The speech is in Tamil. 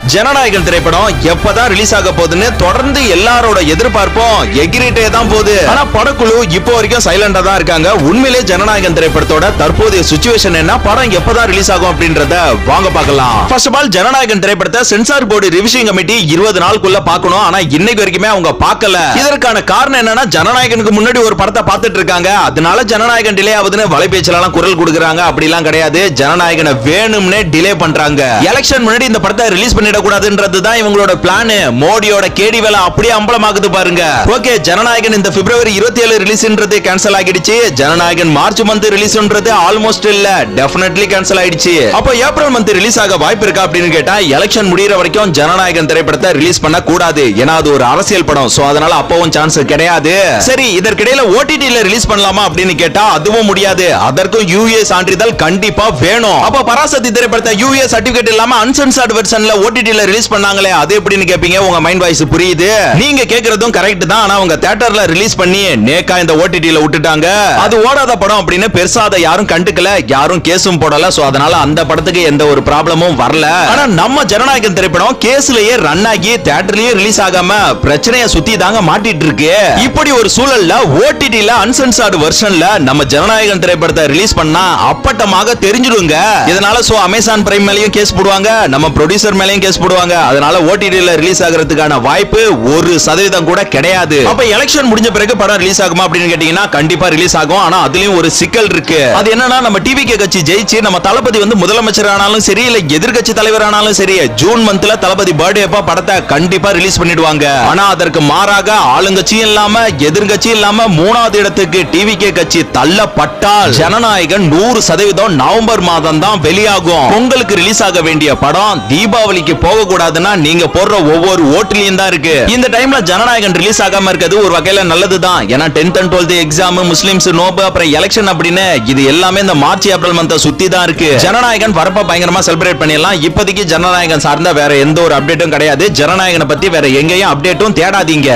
ஜனநாயகன் திரைப்படம் எப்பதான் ரிலீஸ் ஆக போகுதுன்னு தொடர்ந்து எல்லாரோட எதிர்பார்ப்பும் எகிரிட்டே தான் போகுது. ஆனா படக்குழு இப்போ வரைக்கும் சைலண்டா தான் இருக்காங்க. உண்மையிலே ஜனநாயகன் திரைப்படத்தோட தற்போதைய சிச்சுவேஷன் என்ன, படம் எப்பதான் ரிலீஸ் ஆகும் அப்படின்றத வாங்க பார்க்கலாம். ஃபர்ஸ்ட் ஆஃப் ஆல் ஜனநாயகன் திரைப்படத்தை சென்சார் போர்டு ரிவிஷன் கமிட்டி 20 நாளுக்குள்ள பார்க்கணும். ஆனா இன்னைக்கு வரைக்குமே அவங்க பார்க்கல. இதற்கான காரணம் என்னன்னா, ஜனநாயகனுக்கு முன்னாடி ஒரு படத்தை பார்த்துட்டு இருக்காங்க. அதனால ஜனநாயகன் டிலே ஆகுதுன்னு வலைபேச்சலாம் குரல் கொடுக்குறாங்க. அப்படிலாம் கிடையாது, ஜனநாயகனை வேணும்னே டிலே பண்றாங்க. எலெக்ஷன் முன்னாடி இந்த படத்தை ரிலீஸ் பண்ணி கூடாதுன்றதுதான் இவங்களோட பிளான். மோடியோட கேடி வேலை அப்படியே அம்பலமாகுது பாருங்க. ஓகே, ஜனநாயகன் இந்த பிப்ரவரி 27 ரிலீஸ்ன்றது கேன்சல் ஆகிடுச்சு. ஜனநாயகன் மார்ச் மந்த் ரிலீஸ்ன்றது ஆல்மோஸ்ட் இல்ல, டெஃபினெட்லி கேன்சல் ஆயிடுச்சு. அப்போ ஏப்ரல் மந்த் ரிலீஸ் ஆக வாய்ப்பு இருக்கா அப்படின்னு கேட்டா, எலெக்ஷன் முடியற வரைக்கும் ஜனநாயகன் திரைப்படத்தை ரிலீஸ் பண்ண கூடாது. ஏன்னா அது ஒரு அரசியல் படம். சோ அதனால அப்பவும் சான்ஸ் கிடையாது. சரி, இதற்கிடையில ஓடிடில ரிலீஸ் பண்ணலாமா அப்படின்னு கேட்டா அதுவும் முடியாது. அதற்கும் யூஏ சான்றிதழ் கண்டிப்பா வேணும். அப்ப பராசக்தி திரைப்படத்தை யூஏ சர்டிபிகேட் இல்லாம அன்சென்சார்ட் வெர்ஷன்ல ஓடிடில ரிலீஸ் பண்ணாங்களே, அது எப்படின்னு கேப்பீங்க. உங்க மைண்ட் வாய்ஸ் புரியுது, நீங்க கேக்குறதும் கரெக்ட் தான். ஆனா அவங்க தியேட்டர்ல ரிலீஸ் பண்ணி நேக்கா இந்த ஓடிடில விட்டுட்டாங்க. அது ஓடாத படம் அப்படின்னு பெருசா அதை யாரும் கண்டுக்கல, யாரும் கேஸும் போடல. சோ அதனால அந்த படத்துக்கு எந்த ஒரு ப்ராப்ளமும் வரல. ஆனா நம்ம ஜனநாயகன் திரைப்படம் கேஸ்லயே ரன் ஆகி தியேட்டர்லயே ரிலீஸ் ஆகாம பிரச்சனையை சுத்தி தாங்க மாட்டிட்டு இருக்கு. இப்படி ஒரு சூழல்ல ஓடிடில அன்சென்சார்ட் வெர்ஷன்ல நம்ம ஜனநாயகன் திரைப்படத்தை ரிலீஸ் பண்ணா அப்பட்டமாக தெரிஞ்சிடுங்க. இதனால சோ அமேசான் பிரைம் மேலயும் கேஸ் போடுவாங்க, நம்ம ப்ரொடியூசர் மேலயும் கேஸ் போடுவாங்க. அதனால ஓடிடில ரிலீஸ் ஆகிறதுக்கான வாய்ப்பு 1% கூட கிடையாது. அப்ப எலெக்ஷன் முடிஞ்ச பிறகு படம் ரிலீஸ் ஆகுமா அப்படின்னு கேட்டீங்கன்னா கண்டிப்பா ரிலீஸ் ஆகும். ஆனா அதுலயும் ஒரு சிக்கல் இருக்கு. அது என்னன்னா, நம்ம டிவிகே கட்சி ஜெயிச்சு நம்ம தளபதி வந்து முதலமைச்சர் ஆனாலும் சரி, இல்ல எதிர்கட்சி தலைவர் ஆனாலும் சரி, ஜூன் மந்த்ல தளபதி பர்த்டே அப்ப படத்தை கண்டிப்பா ரிலீஸ் பண்ணிடுவாங்க. ஆனா அதற்கு மாறாக ஆளுங்கட்சியும் இல்லாம எதிர்கட்சியும் இல்லாம மூணாவது இடத்துக்கு டிவிகே கட்சி தள்ளப்பட்டால் ஜனநாயகன் 100% நவம்பர் மாதம் தான் வெளியாகும். பொங்கலுக்கு ரிலீஸ் ஆக வேண்டிய படம் தீபாவளிக்கு போக கூடாதுன்னா நீங்க போடுற ஒவ்வொரு ஓட்டிலையும் தான் இருக்கு. இந்த டைம்ல ஜனநாயகன் ரிலீஸ் ஆகாம இருக்கிறது ஒரு வகையில நல்லதுதான். ஏன்னா 10th and 12th exam, Muslims நோபு, அப்புறம் எலெக்ஷன் அப்படின்னு இது எல்லாமே இந்த மார்ச் ஏப்ரல் மந்த் சுத்தி தான் இருக்கு. ஜனநாயகன் வரப்ப பயங்கரமா செலிப்ரேட் பண்ணிடலாம். இப்போதைக்கு ஜனநாயகன் சார்ந்த வேற எந்த ஒரு அப்டேட்டும் கிடையாது. ஜனநாயகனை பத்தி வேற எங்கேயும் அப்டேட்டும் தேடாதீங்க.